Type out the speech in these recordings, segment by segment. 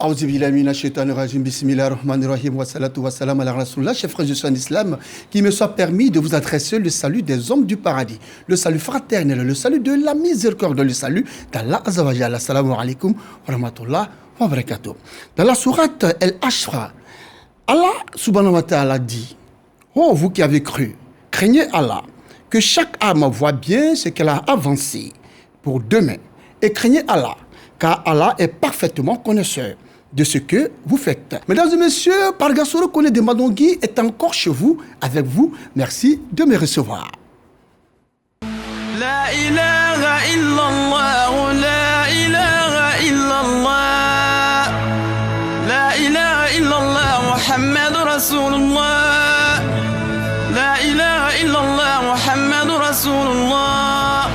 Aouzu billahi minash shaitanir rajim. Bismillahir rahmanir rahim. Wa salatu wa salam ala rasulillah. Chers frères, je suis en islam, qu'il me soit permis de vous adresser le salut des hommes du paradis, le salut fraternel, le salut de la miséricorde, le salut d'Allah Azza wa Jalla. Assalamu alaikum wa rahmatullah wa barakatuh. Dans la sourate Al-Ashra, Allah subhanahu wa ta'ala dit: oh, vous qui avez cru, craignez Allah, que chaque âme voit bien ce qu'elle a avancé pour demain, et craignez Allah, car Allah est parfaitement connaisseur de ce que vous faites. Mesdames et messieurs, Pargasoro Kone de Madongui est encore chez vous, avec vous. Merci de me recevoir. La ilaha illallah, la ilaha illallah, la ilaha illallah, Muhammad Rasulullah, la ilaha illallah, Muhammad Rasulullah,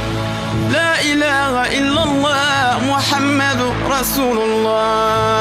la ilaha illallah, Muhammad Rasulullah.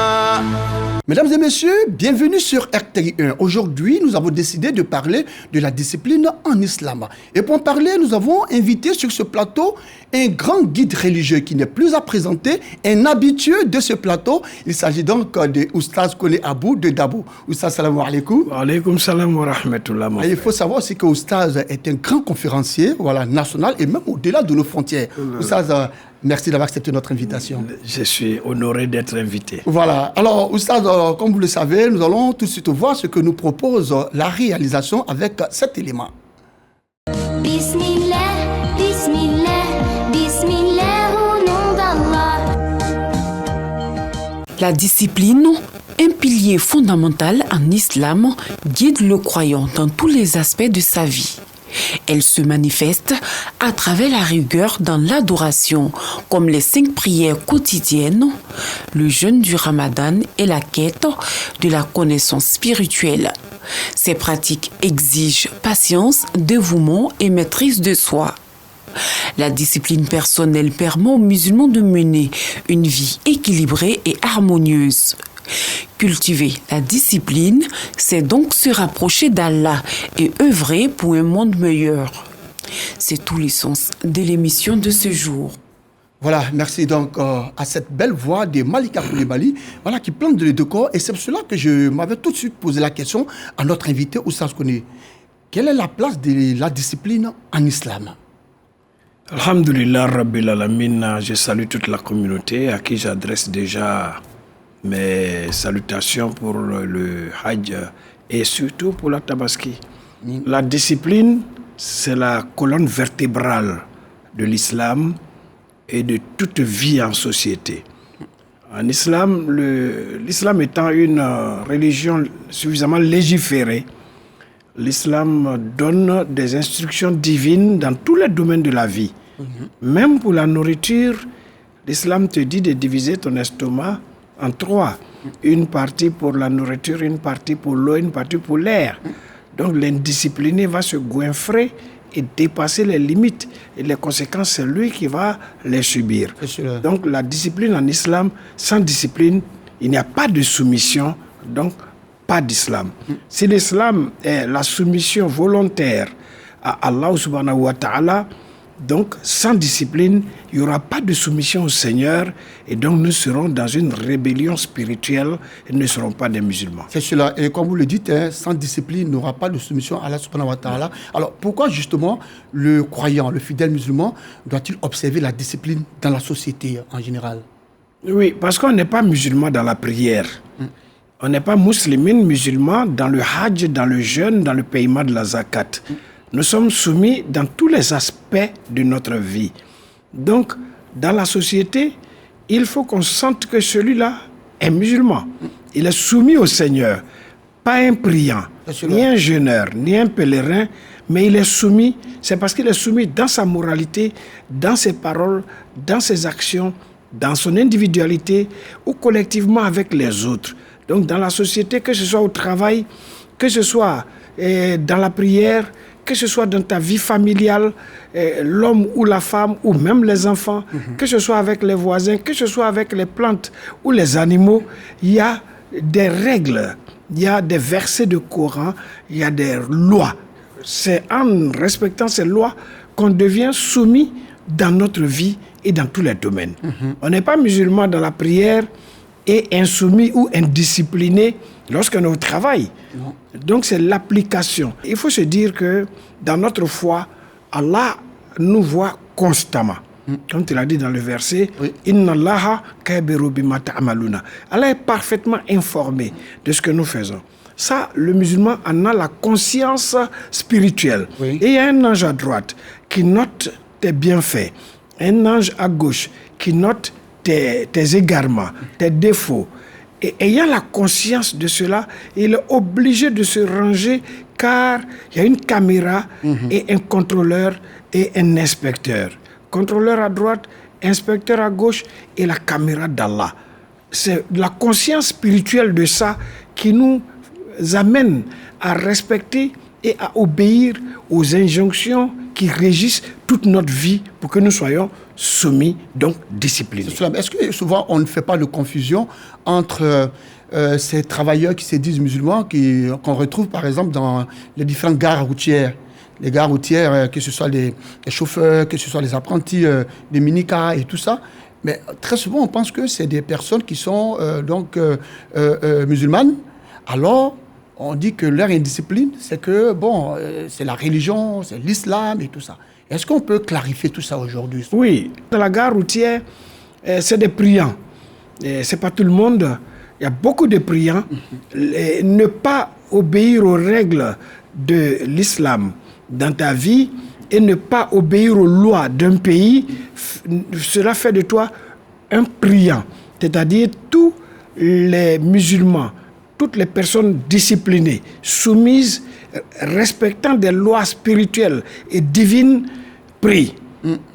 Mesdames et messieurs, bienvenue sur RTI1. Aujourd'hui, nous avons décidé de parler de la discipline en islam. Et pour en parler, nous avons invité sur ce plateau un grand guide religieux qui n'est plus à présenter, un habitué de ce plateau. Il s'agit donc de Oustaz Kone Abou de Dabo. Oustaz, salam alaikum. Wa alaikum salam wa rahmatullah. Il faut savoir aussi que Oustaz est un grand conférencier, voilà, national et même au-delà de nos frontières. Oustaz, merci d'avoir accepté notre invitation. Je suis honoré d'être invité. Voilà. Alors, Oustaz, comme vous le savez, nous allons tout de suite voir ce que nous propose la réalisation avec cet élément. Bismillah, Bismillah, Bismillah au nom d'Allah. La discipline, un pilier fondamental en islam, guide le croyant dans tous les aspects de sa vie. Elle se manifeste à travers la rigueur dans l'adoration, comme les 5 prières quotidiennes, le jeûne du Ramadan et la quête de la connaissance spirituelle. Ces pratiques exigent patience, dévouement et maîtrise de soi. La discipline personnelle permet aux musulmans de mener une vie équilibrée et harmonieuse. Cultiver la discipline, c'est donc se rapprocher d'Allah et œuvrer pour un monde meilleur. C'est tout l'essence de l'émission de ce jour. Voilà, merci donc à cette belle voix de Malika Koulibaly, voilà, qui plante le décor. Et c'est pour cela que je m'avais tout de suite posé la question à notre invité Oustaz Kone. Quelle est la place de la discipline en islam? Alhamdulillah Rabbil Alamin, je salue toute la communauté à qui j'adresse déjà mes salutations pour le Hajj et surtout pour la Tabaski. La discipline, c'est la colonne vertébrale de l'islam et de toute vie en société. En islam, l'islam étant une religion suffisamment légiférée, l'islam donne des instructions divines dans tous les domaines de la vie. Même pour la nourriture, l'islam te dit de diviser ton estomac en 3. Une partie pour la nourriture, une partie pour l'eau, une partie pour l'air. Donc l'indiscipliné va se goinfrer et dépasser les limites. Et les conséquences, c'est lui qui va les subir. Donc la discipline en islam, sans discipline, il n'y a pas de soumission, donc pas d'islam. Si l'islam est la soumission volontaire à Allah subhanahu wa ta'ala, donc, sans discipline, il n'y aura pas de soumission au Seigneur et donc nous serons dans une rébellion spirituelle et ne serons pas des musulmans. C'est cela. Et comme vous le dites, sans discipline, il n'y aura pas de soumission à Allah subhanahu wa ta'ala. Alors, pourquoi justement le croyant, le fidèle musulman, doit-il observer la discipline dans la société en général? Oui, parce qu'on n'est pas musulman dans la prière. On n'est pas musulman dans le hajj, dans le jeûne, dans le paiement de la zakat. Nous sommes soumis dans tous les aspects de notre vie. Donc, dans la société, il faut qu'on sente que celui-là est musulman. Il est soumis au Seigneur, pas un priant, ni un jeûneur, ni un pèlerin, mais il est soumis, c'est parce qu'il est soumis dans sa moralité, dans ses paroles, dans ses actions, dans son individualité ou collectivement avec les autres. Donc, dans la société, que ce soit au travail, que ce soit dans la prière, que ce soit dans ta vie familiale, l'homme ou la femme, ou même les enfants, que ce soit avec les voisins, que ce soit avec les plantes ou les animaux, il y a des règles, il y a des versets de Coran, il y a des lois. C'est en respectant ces lois qu'on devient soumis dans notre vie et dans tous les domaines. On n'est pas musulman dans la prière est insoumis ou indiscipliné lorsqu'on est au travail. Non. Donc c'est l'application. Il faut se dire que dans notre foi, Allah nous voit constamment. Comme tu l'as dit dans le verset, Inna Allaha kabiru bima ta'maluna. Allah est parfaitement informé de ce que nous faisons. Ça, le musulman en a la conscience spirituelle. Et il y a un ange à droite qui note tes bienfaits, un ange à gauche qui note tes égarements, tes défauts. Et ayant la conscience de cela, il est obligé de se ranger car il y a une caméra et un contrôleur et un inspecteur. Contrôleur à droite, inspecteur à gauche et la caméra d'Allah. C'est la conscience spirituelle de ça qui nous amène à respecter et à obéir aux injonctions qui régissent toute notre vie pour que nous soyons soumis, donc disciplinés. Est-ce que souvent on ne fait pas de confusion entre ces travailleurs qui se disent musulmans, qu'on retrouve par exemple dans les différentes gares routières? Les gares routières, que ce soit les chauffeurs, que ce soit les apprentis des minicars et tout ça. Mais très souvent, on pense que c'est des personnes qui sont musulmanes. Alors, on dit que leur indiscipline, c'est que, c'est la religion, c'est l'islam et tout ça. Est-ce qu'on peut clarifier tout ça aujourd'hui? Oui. Dans la gare routière, c'est des priants. Ce n'est pas tout le monde. Il y a beaucoup de priants. Ne pas obéir aux règles de l'islam dans ta vie et ne pas obéir aux lois d'un pays, cela fait de toi un priant. C'est-à-dire tous les musulmans, toutes les personnes disciplinées, soumises, respectant des lois spirituelles et divines, prient.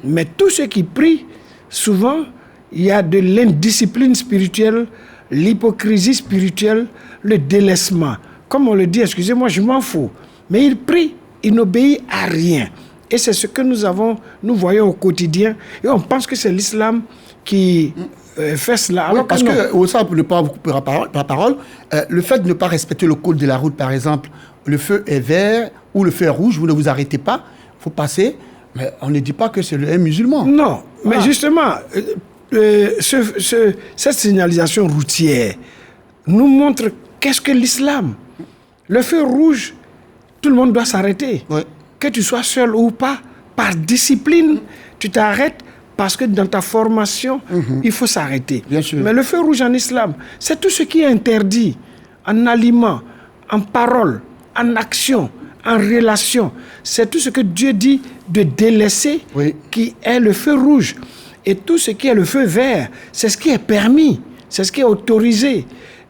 Mais tous ceux qui prient, souvent, il y a de l'indiscipline spirituelle, l'hypocrisie spirituelle, le délaissement. Comme on le dit, excusez-moi, je m'en fous. Mais ils prient. Il n'obéit à rien. Et c'est ce que nous voyons au quotidien. Et on pense que c'est l'islam qui fait cela. Alors parce que, au sein, pour ne pas vous couper la parole, le fait de ne pas respecter le code de la route, par exemple, le feu est vert ou le feu est rouge, vous ne vous arrêtez pas, il faut passer. Mais on ne dit pas que c'est un musulman. Non, mais justement, cette signalisation routière nous montre qu'est-ce que l'islam. Le feu rouge, tout le monde doit s'arrêter. Oui. Que tu sois seul ou pas, par discipline, tu t'arrêtes parce que dans ta formation, il faut s'arrêter. Bien sûr. Mais le feu rouge en islam, c'est tout ce qui est interdit en aliment, en parole, en action, en relation. C'est tout ce que Dieu dit de délaisser qui est le feu rouge. Et tout ce qui est le feu vert, c'est ce qui est permis, c'est ce qui est autorisé.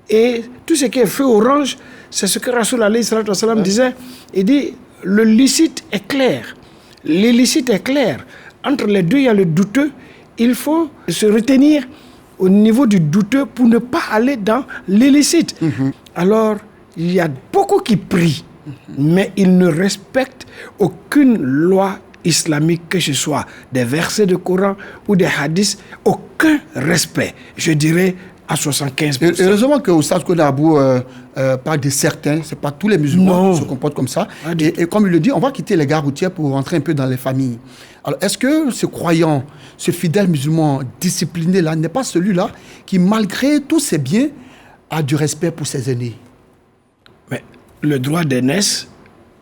Et tout ce qui est feu orange, c'est ce que Rasoul alayhi salatu wassalam disait. Il dit, le licite est clair, l'illicite est clair. Entre les deux, il y a le douteux. Il faut se retenir au niveau du douteux pour ne pas aller dans l'illicite. Alors, il y a beaucoup qui prient, mais ils ne respectent aucune loi islamique, que ce soit des versets de Coran ou des hadiths, aucun respect. Je dirais à 75%. Heureusement que Oustaz Kodabou parle de certains, ce n'est pas tous les musulmans qui se comportent comme ça. Et comme il le dit, on va quitter les gares routières pour rentrer un peu dans les familles. Alors, est-ce que ce croyant, ce fidèle musulman discipliné-là, n'est pas celui-là qui, malgré tous ses biens, a du respect pour ses aînés? Mais le droit d'aînesse,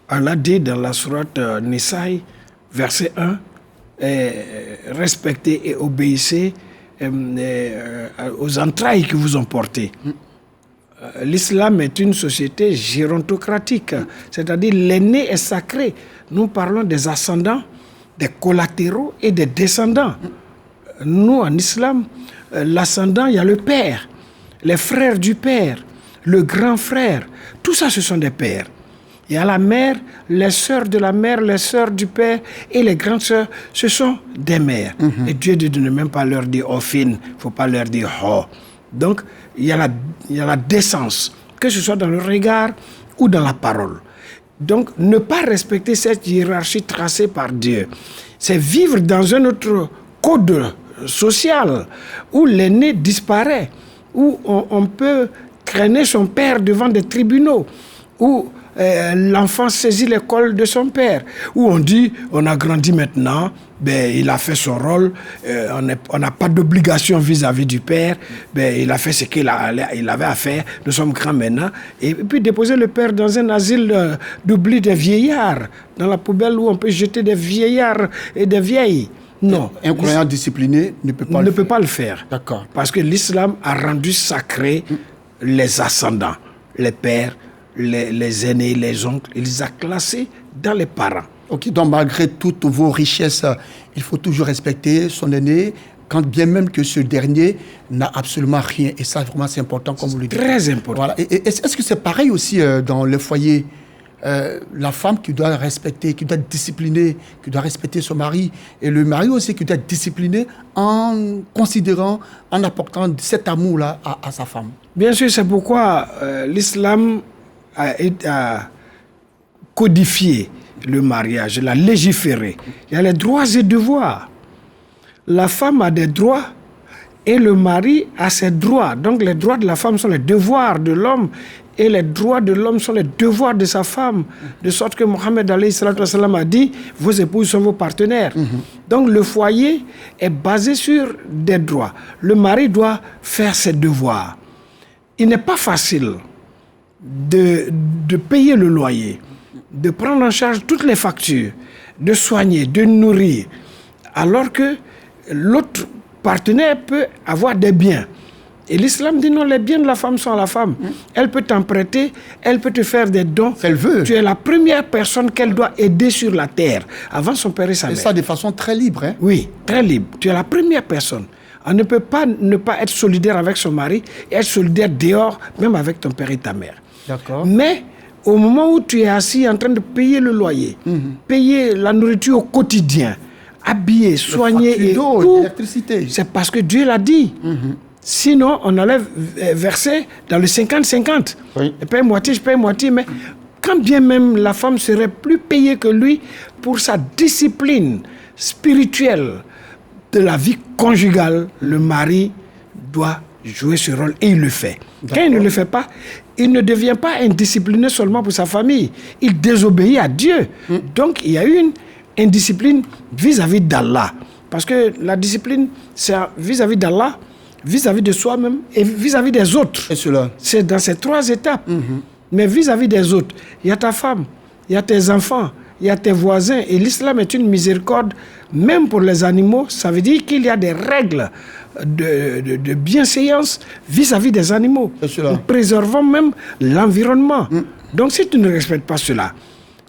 Allah dit dans la sourate Nisaï, verset 1, respectez et obéissez aux entrailles qui vous ont porté. L'islam est une société gérontocratique, c'est-à-dire l'aîné est sacré. Nous parlons des ascendants, des collatéraux et des descendants. Nous, en islam, l'ascendant, il y a le père, les frères du père, le grand frère. Tout ça, ce sont des pères. Il y a la mère, les sœurs de la mère, les sœurs du père et les grandes sœurs, ce sont des mères. Et Dieu dit de ne même pas leur dire « ofin », il ne faut pas leur dire « ho ». Donc, il y a la décence, que ce soit dans le regard ou dans la parole. Donc, ne pas respecter cette hiérarchie tracée par Dieu, c'est vivre dans un autre code social où l'aîné disparaît, où on peut traîner son père devant des tribunaux, où l'enfant saisit l'école de son père. Où on dit, on a grandi maintenant, il a fait son rôle, on n'a pas d'obligation vis-à-vis du père, il a fait ce qu'il avait à faire, nous sommes grands maintenant. Et puis déposer le père dans un asile d'oubli des vieillards, dans la poubelle où on peut jeter des vieillards et des vieilles. Non. Un croyant discipliné ne peut pas le faire. D'accord. Parce que l'islam a rendu sacré les ascendants, les pères, les aînés, les oncles. Il les a classés dans les parents. Ok, donc malgré toutes vos richesses, il faut toujours respecter son aîné, quand bien même que ce dernier n'a absolument rien. Et ça, vraiment, c'est important, comme vous le dites. Très important. Voilà. Et est-ce que c'est pareil aussi dans le foyer? La femme qui doit respecter, qui doit être disciplinée, qui doit respecter son mari, et le mari aussi qui doit être discipliné en considérant, en apportant cet amour-là à sa femme. Bien sûr, c'est pourquoi l'islam a codifié le mariage, l'a légiféré. Il y a les droits et devoirs. La femme a des droits et le mari a ses droits. Donc les droits de la femme sont les devoirs de l'homme et les droits de l'homme sont les devoirs de sa femme. De sorte que Mohammed a dit, vos épouses sont vos partenaires. Donc le foyer est basé sur des droits. Le mari doit faire ses devoirs. Il n'est pas facile de payer le loyer, de prendre en charge toutes les factures, de soigner, de nourrir, alors que l'autre partenaire peut avoir des biens. Et l'islam dit non, les biens de la femme sont à la femme. Elle peut t'en prêter, elle peut te faire des dons. Elle veut. Tu es la première personne qu'elle doit aider sur la terre, avant son père et sa mère. Et ça de façon très libre. Hein? Oui, très libre. Tu es la première personne. On ne peut pas ne pas être solidaire avec son mari et être solidaire dehors, même avec ton père et ta mère. D'accord. Mais au moment où tu es assis en train de payer le loyer, payer la nourriture au quotidien, habiller, soigner et tout, l'électricité, c'est parce que Dieu l'a dit. Sinon, on allait verser dans le 50-50. Oui. Je paye moitié, je paye moitié, mais quand bien même la femme serait plus payée que lui pour sa discipline spirituelle de la vie conjugale, le mari doit jouer ce rôle et il le fait. Quand il ne le fait pas, il ne devient pas indiscipliné seulement pour sa famille. Il désobéit à Dieu. Donc, il y a une indiscipline vis-à-vis d'Allah. Parce que la discipline, c'est vis-à-vis d'Allah, vis-à-vis de soi-même et vis-à-vis des autres. Et cela. C'est dans ces trois étapes. Mais vis-à-vis des autres, il y a ta femme, il y a tes enfants, il y a tes voisins. Et l'islam est une miséricorde, même pour les animaux. Ça veut dire qu'il y a des règles de bienséance vis-à-vis des animaux. Nous préservons même l'environnement. Donc si tu ne respectes pas cela,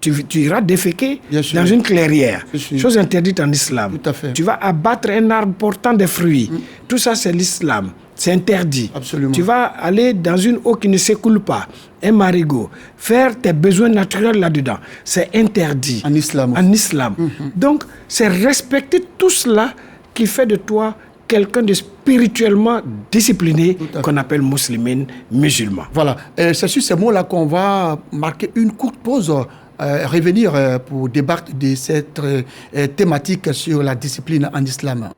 tu iras déféquer dans une clairière. Chose interdite en islam. Tout à fait. Tu vas abattre un arbre portant des fruits. Tout ça, c'est l'islam. C'est interdit. Absolument. Tu vas aller dans une eau qui ne s'écoule pas, un marigot, faire tes besoins naturels là-dedans. C'est interdit. En islam. En islam. Donc, c'est respecter tout cela qui fait de toi quelqu'un de spirituellement discipliné qu'on appelle musulman. Voilà. C'est sur ces mots-là qu'on va marquer une courte pause. Revenir pour débattre de cette thématique sur la discipline en islam.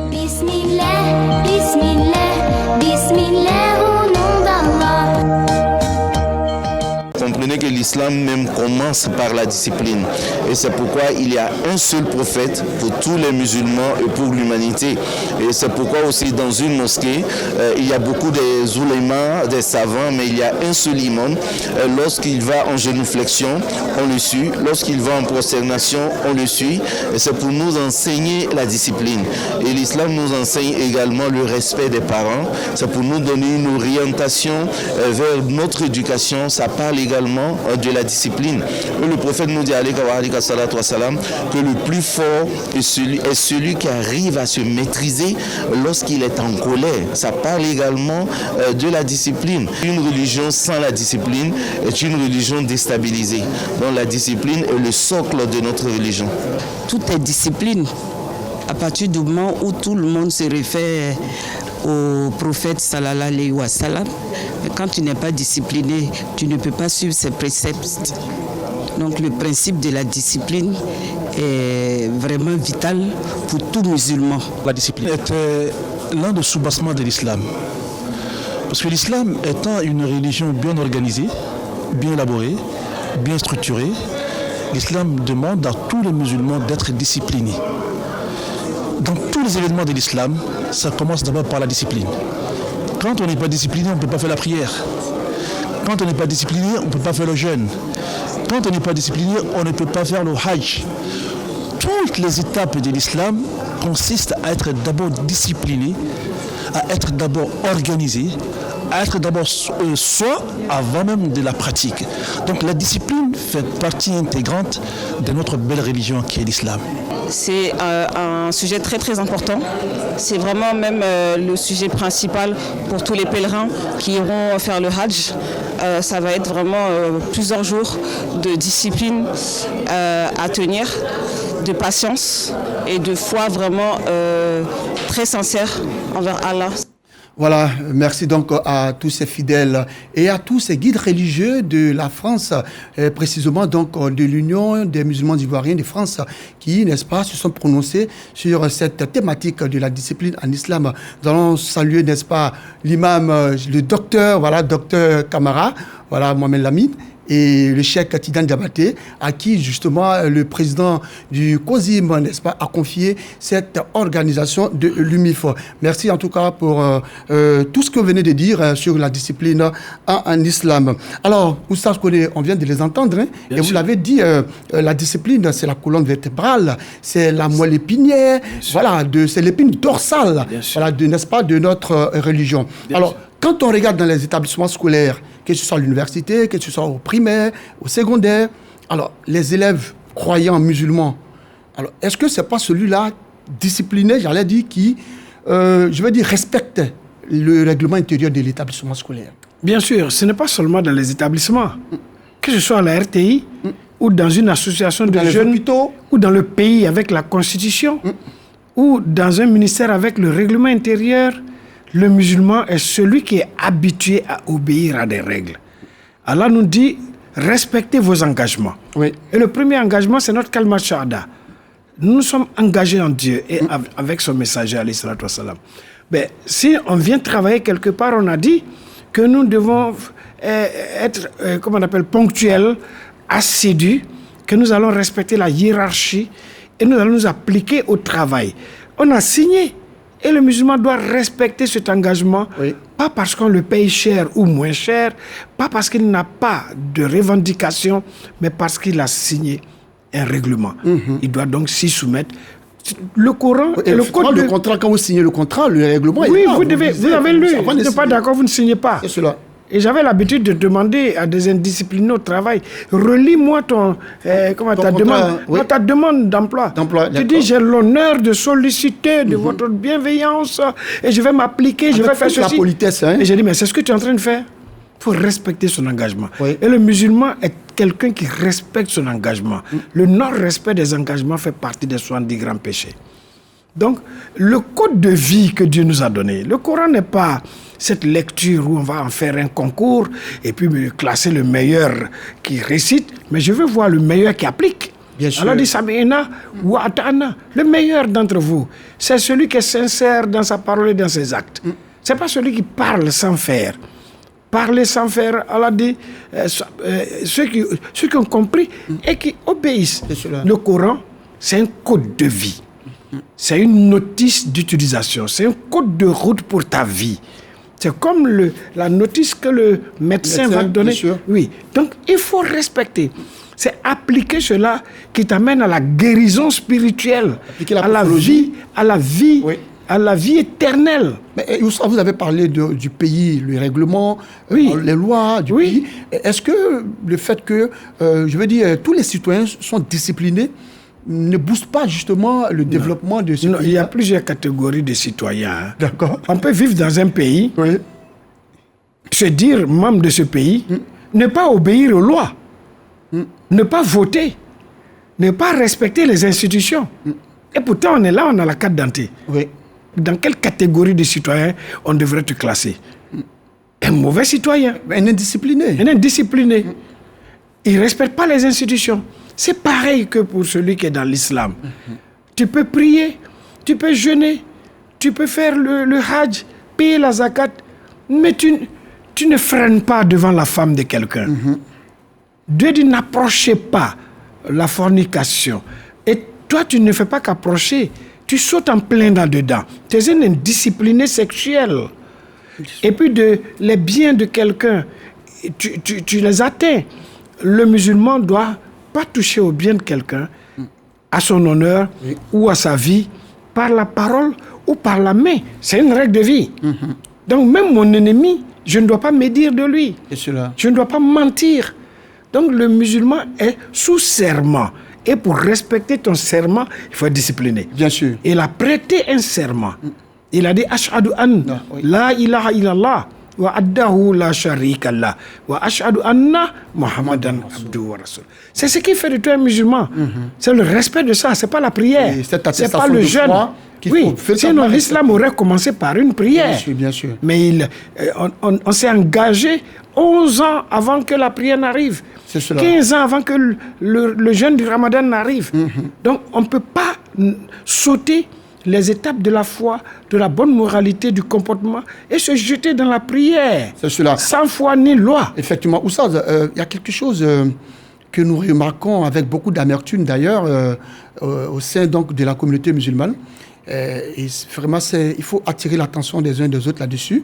Bismillah, Bismillah, Bismillah au nom d'Allah. Comprenez que l'islam même commence par la discipline. Et c'est pourquoi il y a un seul prophète pour tous les musulmans et pour l'humanité. Et c'est pourquoi aussi dans une mosquée, il y a beaucoup des oulémas, des savants, mais il y a un seul imam. Lorsqu'il va en génuflexion, on le suit. Lorsqu'il va en prosternation, on le suit. Et c'est pour nous enseigner la discipline. Et l'islam nous enseigne également le respect des parents. C'est pour nous donner une orientation vers notre éducation. Ça parle également de la discipline. Et le prophète nous dit que le plus fort est celui qui arrive à se maîtriser lorsqu'il est en colère. Ça parle également de la discipline. Une religion sans la discipline est une religion déstabilisée. Donc la discipline est le socle de notre religion. Tout est discipline. À partir du moment où tout le monde se réfère au prophète sallallahu alayhi wa sallam, quand tu n'es pas discipliné, tu ne peux pas suivre ses préceptes. Donc le principe de la discipline est vraiment vital pour tout musulman. La discipline est l'un des soubassements de l'islam. Parce que l'islam étant une religion bien organisée, bien élaborée, bien structuré, l'islam demande à tous les musulmans d'être disciplinés. Dans tous les événements de l'islam, ça commence d'abord par la discipline. Quand on n'est pas discipliné, on ne peut pas faire la prière. Quand on n'est pas discipliné, on ne peut pas faire le jeûne. Quand on n'est pas discipliné, on ne peut pas faire le hajj. Toutes les étapes de l'islam consistent à être d'abord discipliné, à être d'abord organisé, à être d'abord soi avant même de la pratique. Donc la discipline fait partie intégrante de notre belle religion qui est l'islam. C'est un sujet très très important. C'est vraiment même le sujet principal pour tous les pèlerins qui iront faire le Hajj. Ça va être vraiment plusieurs jours de discipline à tenir, de patience et de foi vraiment très sincère envers Allah. Voilà, merci donc à tous ces fidèles et à tous ces guides religieux de la France, précisément donc de l'Union des musulmans ivoiriens de France, qui, n'est-ce pas, se sont prononcés sur cette thématique de la discipline en islam. Nous allons saluer, n'est-ce pas, l'imam, le docteur, voilà, docteur Kamara, voilà, Mohamed Lamine, et le cheikh Tidjane Diabaté, à qui justement le président du COSIM, n'est-ce pas, a confié cette organisation de l'UMIF. Merci en tout cas pour tout ce que vous venez de dire sur la discipline en islam. Alors, Oustaz Koné, on vient de les entendre, hein, et vous l'avez dit, la discipline, c'est la colonne vertébrale, c'est la moelle épinière, voilà, c'est l'épine dorsale, voilà, n'est-ce pas, de notre religion. Alors, quand on regarde dans les établissements scolaires, que ce soit à l'université, que ce soit au primaire, au secondaire, alors les élèves croyants musulmans, alors est-ce que c'est pas celui-là discipliné, j'allais dire, qui, je veux dire, respecte le règlement intérieur de l'établissement scolaire? Bien sûr, ce n'est pas seulement dans les établissements, que ce soit à la RTI ou dans une association de jeunes, ou dans le pays avec la Constitution, ou dans un ministère avec le règlement intérieur. Le musulman est celui qui est habitué à obéir à des règles. Allah nous dit, respectez vos engagements. Oui. Et le premier engagement, c'est notre kalma shahada. Nous sommes engagés en Dieu et avec son messager, alayhi salatu wassalam. Mais si on vient travailler quelque part, on a dit que nous devons être, comment on appelle, ponctuels, assidus, que nous allons respecter la hiérarchie et nous allons nous appliquer au travail. On a signé. Et le musulman doit respecter cet engagement, pas parce qu'on le paye cher ou moins cher, pas parce qu'il n'a pas de revendication, mais parce qu'il a signé un règlement. Il doit donc s'y soumettre. Le Coran et le code le contrat, quand vous signez le contrat, le règlement... Oui, vous avez lu. Vous n'êtes pas d'accord, vous ne signez pas. C'est cela. Et j'avais l'habitude de demander à des indisciplinés au travail, relis-moi ta demande d'emploi. Tu dis, j'ai l'honneur de solliciter de votre bienveillance et je vais m'appliquer, je vais faire ceci. La politesse, hein? Et j'ai dit, mais c'est ce que tu es en train de faire. Il faut respecter son engagement. Et le musulman est quelqu'un qui respecte son engagement. Le non-respect des engagements fait partie des 70 grands péchés. Donc, le code de vie que Dieu nous a donné, le Coran n'est pas cette lecture où on va en faire un concours et puis classer le meilleur qui récite, mais je veux voir le meilleur qui applique. Bien sûr. Allah dit Sami'na wa ata'na. Le meilleur d'entre vous, c'est celui qui est sincère dans sa parole et dans ses actes. C'est pas celui qui parle sans faire. Parler sans faire, Allah dit ceux qui ont compris et qui obéissent. Le Coran, c'est un code de vie. C'est une notice d'utilisation, c'est un code de route pour ta vie. C'est comme la notice que le médecin va te donner. Oui. Donc, il faut respecter. C'est appliquer cela qui t'amène à la guérison spirituelle, à la vie, à la vie éternelle. Mais vous avez parlé du pays, le règlement, les lois du pays. Est-ce que le fait que, je veux dire, tous les citoyens sont disciplinés ne booste pas justement le développement de ce pays? Il y a plusieurs catégories de citoyens. Hein. D'accord. On peut vivre dans un pays, se dire membre de ce pays, ne pas obéir aux lois, ne pas voter, ne pas respecter les institutions. Et pourtant, on est là, on a la carte d'identité. Dans quelle catégorie de citoyens on devrait te classer? Un mauvais citoyen. Un indiscipliné. Un indiscipliné. Il ne respecte pas les institutions. C'est pareil que pour celui qui est dans l'islam. Tu peux prier, tu peux jeûner, tu peux faire le hajj, payer la zakat, mais tu ne freines pas devant la femme de quelqu'un. Dieu dit n'approchez pas la fornication. Et toi, tu ne fais pas qu'approcher. Tu sautes en plein dedans. Tu es un indiscipliné sexuel. Et puis les biens de quelqu'un, tu les atteins. Le musulman ne doit pas toucher aux biens de quelqu'un, à son honneur ou à sa vie, par la parole ou par la main. C'est une règle de vie. Donc même mon ennemi, je ne dois pas médire de lui. Je ne dois pas mentir. Donc le musulman est sous serment. Et pour respecter ton serment, il faut être discipliné. Bien sûr. Il a prêté un serment. Il a dit Ashhadu an la ilaha illallah wa addahu la sharika Allah wa ashhadu anna Muhammadan abduhu wa rasul. C'est ce qui fait de toi un musulman. C'est le respect de ça, c'est pas la prière. C'est pas le jeûne. Oui, sinon l'islam aurait commencé par une prière. Bien sûr, bien sûr. Mais on s'est engagé 11 ans avant que la prière n'arrive. 15 ans avant que le jeûne du Ramadan n'arrive. Donc on ne peut pas sauter les étapes de la foi, de la bonne moralité, du comportement et se jeter dans la prière. C'est cela. Sans foi ni loi. Effectivement. Oustaz, il y a quelque chose que nous remarquons avec beaucoup d'amertume d'ailleurs au sein donc, de la communauté musulmane. Et vraiment, il faut attirer l'attention des uns et des autres là-dessus.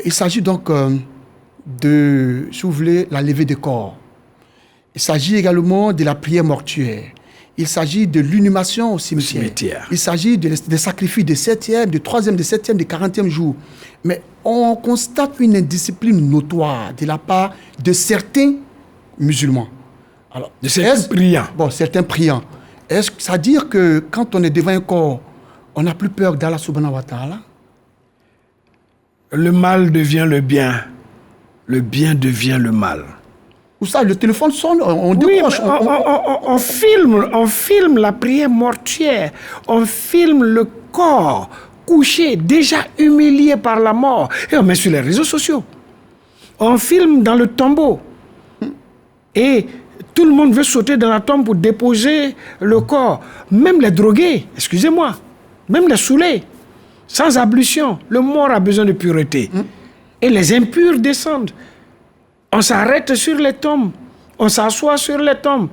Il s'agit donc de, si vous voulez, la levée des corps. Il s'agit également de la prière mortuaire. Il s'agit de l'inhumation au cimetière. Il s'agit des sacrifices de 7e, de 3e, de 7e, de 40e jour. Mais on constate une indiscipline notoire de la part de certains musulmans. Alors, de certains priants. Bon, certains priants. Est-ce que ça veut dire que quand on est devant un corps, on n'a plus peur d'Allah subhanahu wa ta'ala? Le mal devient le bien. Le bien devient le mal. Ou ça, le téléphone sonne, on décroche. On filme la prière mortuaire. On filme le corps couché, déjà humilié par la mort. Et on met sur les réseaux sociaux. On filme dans le tombeau. Et tout le monde veut sauter dans la tombe pour déposer le corps. Même les drogués, excusez-moi, même les saoulés, sans ablution. Le mort a besoin de pureté. Et les impurs descendent. On s'arrête sur les tombes. On s'assoit sur les tombes.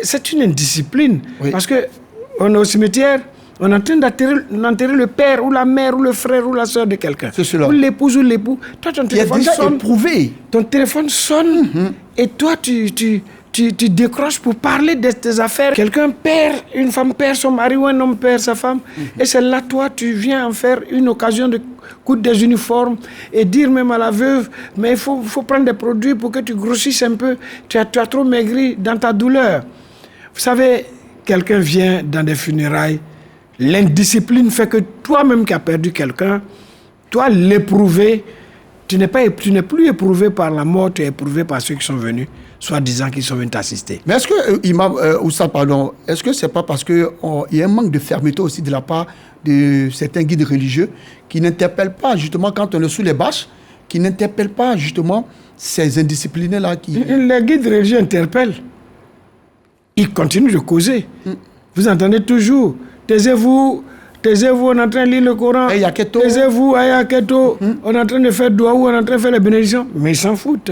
C'est une indiscipline. Oui. Parce qu'on est au cimetière, on est en train d'enterrer le père ou la mère ou le frère ou la soeur de quelqu'un. C'est cela. Ou l'épouse ou l'époux. Toi, ton téléphone sonne. Éprouvé. Ton téléphone sonne. Et toi, tu décroches pour parler de tes affaires. Quelqu'un perd, une femme perd son mari ou un homme perd sa femme. Et c'est là, toi, tu viens en faire une occasion de coudre des uniformes et dire même à la veuve, mais il faut prendre des produits pour que tu grossisses un peu. Tu as trop maigri dans ta douleur. Vous savez, quelqu'un vient dans des funérailles, l'indiscipline fait que toi-même qui as perdu quelqu'un, toi, l'éprouvé, tu n'es plus éprouvé par la mort, tu es éprouvé par ceux qui sont venus, soi-disant qu'ils sont venus t'assister. Mais est-ce que, Imam Oussa, pardon, est-ce que c'est pas parce qu'il y a un manque de fermeté aussi de la part de certains guides religieux qui n'interpellent pas, justement, quand on est sous les bâches, qui n'interpellent pas, justement, ces indisciplinés-là qui... Les guides religieux interpellent. Ils continuent de causer. Vous entendez toujours, taisez-vous, on est en train de lire le Coran. Taisez-vous, on est en train de faire doua ou on est en train de faire les bénédictions. Mais ils s'en foutent.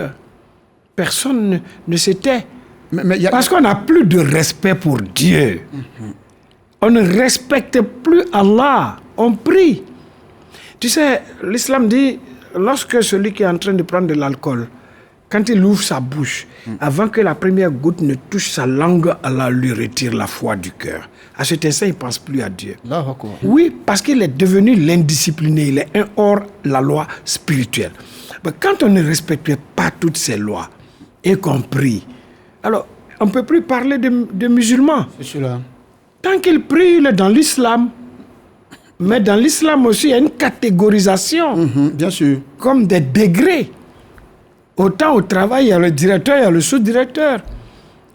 Personne ne se tait. Parce qu'on n'a plus de respect pour Dieu. On ne respecte plus Allah. On prie. Tu sais, l'islam dit, lorsque celui qui est en train de prendre de l'alcool, quand il ouvre sa bouche, avant que la première goutte ne touche sa langue, Allah lui retire la foi du cœur. À cet instant, il ne pense plus à Dieu. Oui, parce qu'il est devenu l'indiscipliné. Il est un hors la loi spirituelle. Mais quand on ne respecte pas toutes ces lois et qu'on prie, alors on ne peut plus parler de musulmans. C'est cela. Tant qu'il prie, il est dans l'islam. Mais dans l'islam aussi, il y a une catégorisation. Bien sûr. Comme des degrés. Autant au travail, il y a le directeur, il y a le sous-directeur.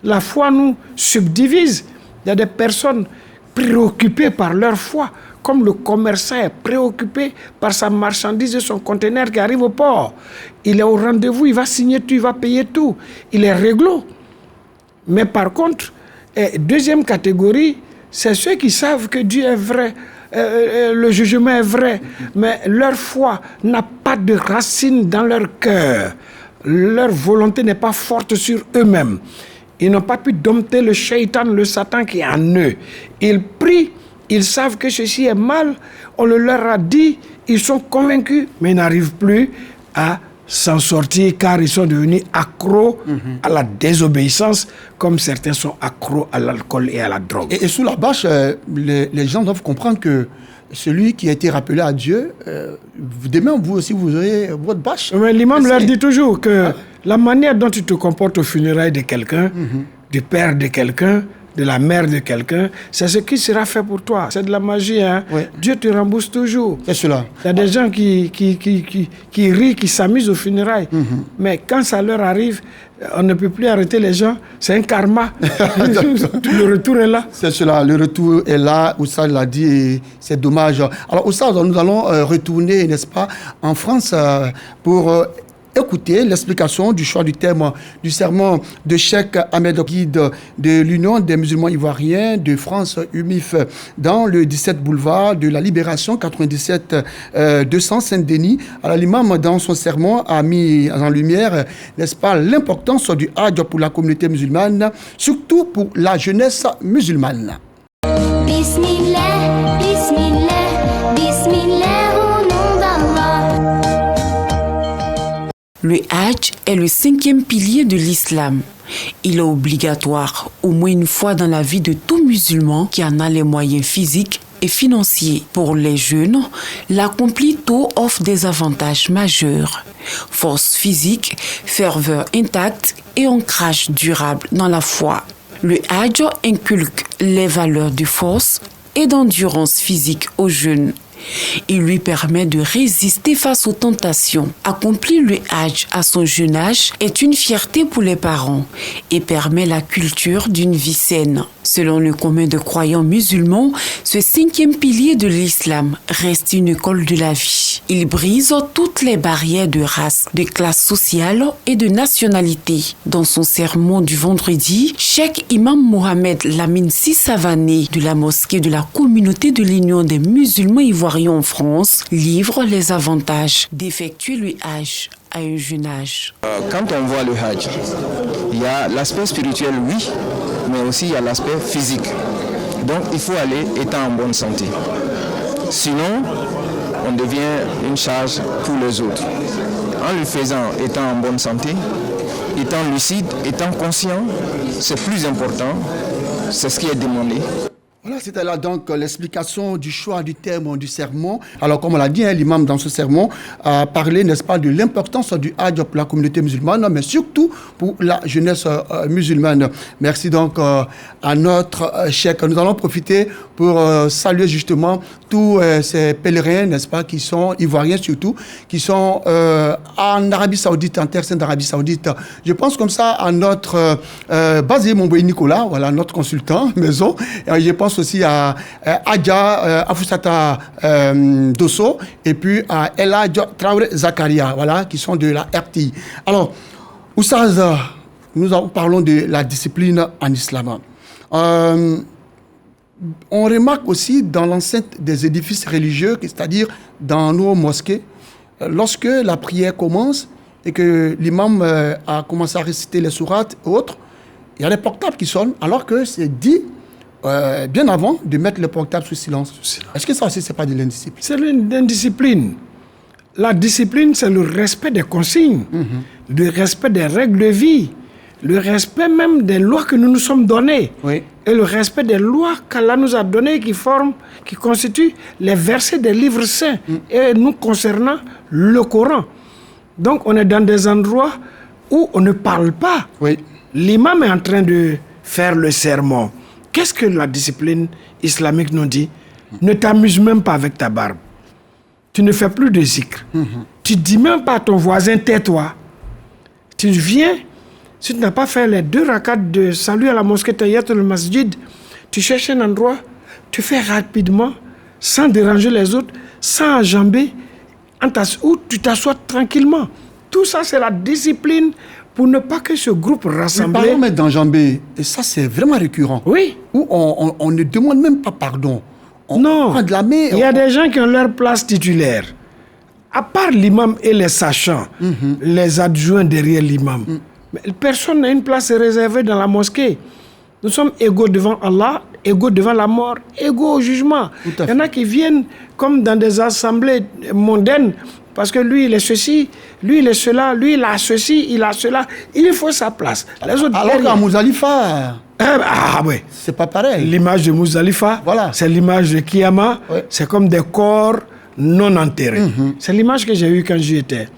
La foi nous subdivise. Il y a des personnes préoccupées par leur foi, comme le commerçant est préoccupé par sa marchandise et son conteneur qui arrive au port. Il est au rendez-vous, il va signer tout, il va payer tout. Il est réglo. Mais par contre, deuxième catégorie, c'est ceux qui savent que Dieu est vrai, le jugement est vrai, mais leur foi n'a pas de racine dans leur cœur. leur volonté n'est pas forte sur eux-mêmes. Ils n'ont pas pu dompter le shaitan, le Satan qui est en eux. Ils prient, ils savent que ceci est mal, on le leur a dit, ils sont convaincus, mais ils n'arrivent plus à s'en sortir car ils sont devenus accros à la désobéissance, comme certains sont accros à l'alcool et à la drogue. Et sous la bâche, les gens doivent comprendre que celui qui a été rappelé à Dieu, demain vous aussi vous aurez votre bâche. Mais l'imam leur dit toujours que la manière dont tu te comportes aux funérailles de quelqu'un, du père de quelqu'un, de la mère de quelqu'un, c'est ce qui sera fait pour toi. C'est de la magie, hein. Oui. Dieu te rembourse toujours. C'est cela. Il y a des gens qui rient, qui s'amusent aux funérailles. Mais quand ça leur arrive, on ne peut plus arrêter les gens. C'est un karma. Le retour est là. C'est cela, le retour est là. Oussad l'a dit et c'est dommage. Alors Oussad, nous allons retourner, n'est-ce pas, en France pour écoutez l'explication du choix du thème du sermon de Cheikh Ahmed Guide de l'Union des musulmans ivoiriens de France, UMIF, dans le 17 boulevard de la Libération 97 200 Saint-Denis. Alors l'imam, dans son sermon, a mis en lumière, n'est-ce pas, l'importance du Hajj pour la communauté musulmane, surtout pour la jeunesse musulmane. Bismillah, Bismillah, Bismillah au nom d'Allah. Le Hajj est le 5e pilier de l'islam. Il est obligatoire au moins une fois dans la vie de tout musulman qui en a les moyens physiques et financiers. Pour les jeunes, l'accompli tôt offre des avantages majeurs. Force physique, ferveur intacte et ancrage durable dans la foi. Le Hajj inculque les valeurs de force et d'endurance physique aux jeunes. Il lui permet de résister face aux tentations. Accomplir le Hajj à son jeune âge est une fierté pour les parents et permet la culture d'une vie saine. Selon le commun de croyants musulmans, ce 5e pilier de l'islam reste une école de la vie. Il brise toutes les barrières de race, de classe sociale et de nationalité. Dans son sermon du vendredi, Cheikh Imam Mohamed Lamine Sissavané de la mosquée de la communauté de l'Union des musulmans ivoiriens en France livre les avantages d'effectuer le Hajj à un jeune âge. Quand on voit le Hajj, il y a l'aspect spirituel, oui, mais aussi il y a l'aspect physique. Donc il faut aller étant en bonne santé. Sinon, on devient une charge pour les autres. En le faisant étant en bonne santé, étant lucide, étant conscient, c'est plus important, c'est ce qui est demandé. Voilà, c'était là donc l'explication du choix du thème du sermon. Alors, comme on l'a dit, l'imam dans ce sermon a parlé, n'est-ce pas, de l'importance du Hajj pour la communauté musulmane, mais surtout pour la jeunesse musulmane. Merci donc à notre cheikh. Nous allons profiter pour saluer justement tous ces pèlerins, n'est-ce pas, qui sont ivoiriens surtout, qui sont en Arabie Saoudite, en terre sainte d'Arabie Saoudite. Je pense comme ça à notre Basé Momboy Nicolas, voilà, notre consultant maison. Et je pense aussi à Adja Afoussata Dosso et puis à Ella Traoré Zakaria, voilà, qui sont de la RTI. Alors, Oussaz, nous parlons de la discipline en islam. On remarque aussi dans l'enceinte des édifices religieux, c'est-à-dire dans nos mosquées, lorsque la prière commence et que l'imam a commencé à réciter les sourates et autres, il y a les portables qui sonnent, alors que c'est dit bien avant de mettre le portable sous silence. Est-ce que ça aussi, c'est pas de l'indiscipline? C'est l'indiscipline. La discipline, c'est le respect des consignes, le respect des règles de vie, le respect même des lois que nous nous sommes données, oui, et le respect des lois qu'Allah nous a données qui constituent les versets des livres saints, et nous concernant le Coran. Donc, on est dans des endroits où on ne parle pas. Oui. L'imam est en train de faire le sermon. Qu'est-ce que la discipline islamique nous dit? Ne t'amuse même pas avec ta barbe. Tu ne fais plus de zikr. Tu ne dis même pas à ton voisin, tais-toi. Tu viens, si tu n'as pas fait les 2 rakats de salut à la mosquée Tahiyatul Masjid, tu cherches un endroit, tu fais rapidement, sans déranger les autres, sans enjamber, où tu t'assois tranquillement. Tout ça, c'est la discipline pour ne pas que ce groupe rassemblé... Parlons mais d'enjamber, et ça c'est vraiment récurrent. Oui. Où on ne demande même pas pardon. On non, prend de la main, il y a des gens qui ont leur place titulaire. à part l'imam et les sachants, les adjoints derrière l'imam, mais personne n'a une place réservée dans la mosquée. Nous sommes égaux devant Allah, égaux devant la mort, égaux au jugement. Il y en a qui viennent comme dans des assemblées mondaines, parce que lui, il est ceci, lui, il est cela, lui, il a ceci, il a cela. Il faut sa place. Les autres alors qu'à Mouzalifa, oui. c'est pas pareil. L'image de Mouzalifa, c'est l'image de Kiyama, c'est comme des corps non enterrés. C'est l'image que j'ai eue quand j'y étais.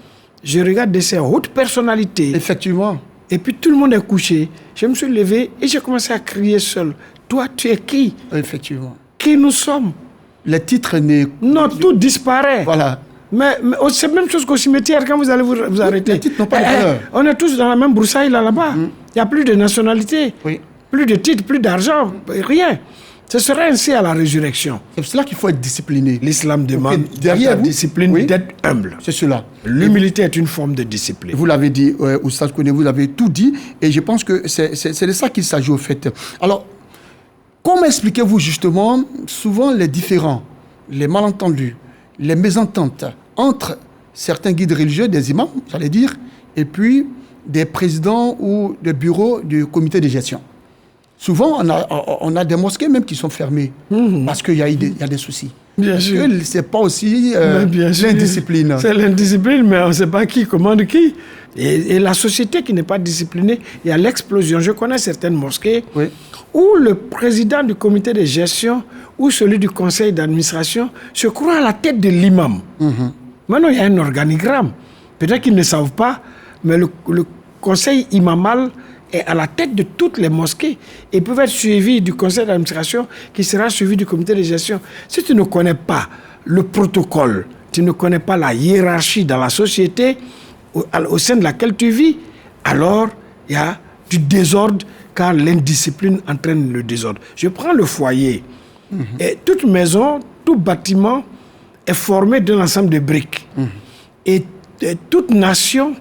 Je regarde de ces hautes personnalités. Effectivement. Et puis tout le monde est couché. Je me suis levé et j'ai commencé à crier seul. Toi, tu es qui? Effectivement. Qui nous sommes? Les titres Non, tout disparaît. Voilà. Mais c'est la même chose qu'au cimetière quand vous allez vous arrêter. Les titres n'ont pas de valeur. On est tous dans la même broussaille là-bas. Il n'y a plus de nationalité, plus de titres, plus d'argent, rien. Ce serait ainsi à la résurrection. C'est pour cela qu'il faut être discipliné. L'islam demande derrière la discipline d'être humble. C'est cela. L'humilité est une forme de discipline. Vous l'avez dit, Oustaz Kone, vous avez tout dit. Et je pense que c'est de ça qu'il s'agit au fait. Alors, comment expliquez-vous justement souvent les différends, les malentendus, les mésententes entre certains guides religieux, des imams, j'allais dire, et puis des présidents ou des bureaux du comité de gestion? Souvent, on a des mosquées même qui sont fermées parce qu'il y a des soucis. Bien sûr. C'est pas aussi sûr. l'indiscipline. C'est l'indiscipline, mais on ne sait pas qui commande qui. Et la société qui n'est pas disciplinée, il y a l'explosion. Je connais certaines mosquées où le président du comité de gestion ou celui du conseil d'administration se croit à la tête de l'imam. Maintenant, il y a un organigramme. Peut-être qu'ils ne savent pas, mais le conseil imamal est à la tête de toutes les mosquées et peuvent être suivis du conseil d'administration qui sera suivi du comité de gestion. Si tu ne connais pas le protocole, tu ne connais pas la hiérarchie dans la société au sein de laquelle tu vis, alors il y a du désordre car l'indiscipline entraîne le désordre. Je prends le foyer. Et toute maison, tout bâtiment est formé d'un ensemble de briques. Et toute nation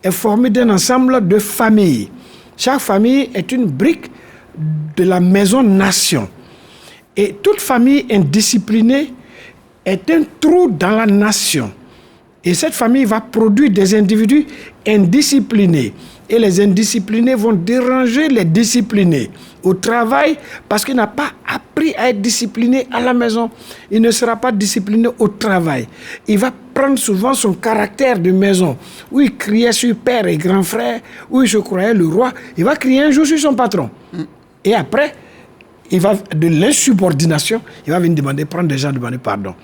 est formée d'un ensemble de familles. Chaque famille est une brique de la maison-nation. Et toute famille indisciplinée est un trou dans la nation. Et cette famille va produire des individus indisciplinés. Et les indisciplinés vont déranger les disciplinés au travail parce qu'il n'a pas appris à être discipliné à la maison. Il ne sera pas discipliné au travail. Il va prendre souvent son caractère de maison, où il criait sur père et grand frère, où il se croyait le roi. Il va crier un jour sur son patron. Et après, il va de l'insubordination, il va venir prendre des gens, demander pardon.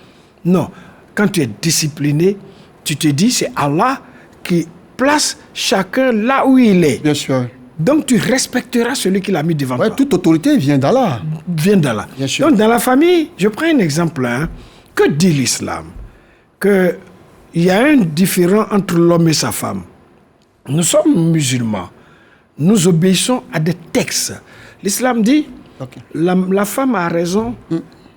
Non, quand tu es discipliné, tu te dis c'est Allah qui place chacun là où il est. Bien sûr. Donc tu respecteras celui qui l'a mis devant toi. Toute autorité vient d'Allah. Vient d'Allah. Bien sûr. Donc dans la famille, je prends un exemple. Que dit l'islam? Qu'il y a un différent entre l'homme et sa femme. Nous sommes musulmans. Nous obéissons à des textes. L'islam dit, la femme a raison,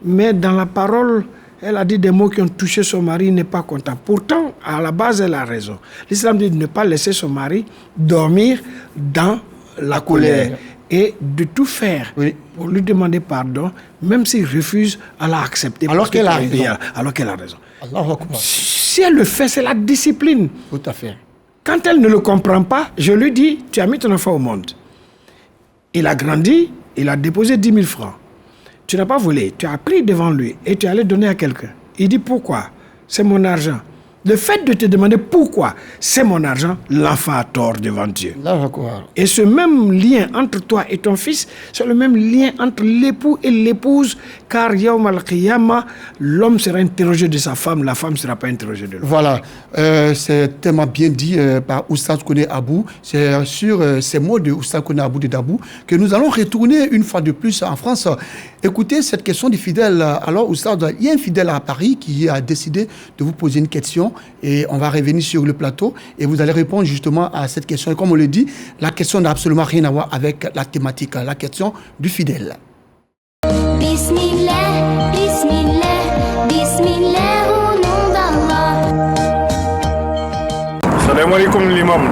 mais dans la parole, elle a dit des mots qui ont touché son mari, il n'est pas content. Pourtant, à la base, elle a raison. L'islam dit de ne pas laisser son mari dormir dans la colère et de tout faire pour lui demander pardon, même s'il refuse, à l'accepter. Alors qu'elle a raison. Alors qu'elle a raison. Allahu Akbar. Si elle le fait, c'est la discipline. Tout à fait. Quand elle ne le comprend pas, je lui dis, tu as mis ton enfant au monde. Il a grandi, il a déposé 10 000 francs. Tu n'as pas volé, tu as pris devant lui et tu es allé donner à quelqu'un. Il dit pourquoi? C'est mon argent. Le fait de te demander pourquoi c'est mon argent, l'enfant a tort devant Dieu. Et ce même lien entre toi et ton fils, c'est le même lien entre l'époux et l'épouse, car Yawm al-Qiyamah, l'homme sera interrogé de sa femme, la femme ne sera pas interrogée de l'homme. Voilà, c'est tellement bien dit par Oustaz Kone Abou. C'est sur ces mots de Oustaz Kone Abou de Dabou que nous allons retourner une fois de plus en France. Écoutez cette question du fidèle. Alors, Oustaz, il y a un fidèle à Paris qui a décidé de vous poser une question. Et on va revenir sur le plateau et vous allez répondre justement à cette question. Et comme on le dit, la question n'a absolument rien à voir avec la thématique, la question du fidèle. Bismillah, Bismillah, Bismillah au nom d'Allah. Salam alaikum l'imam.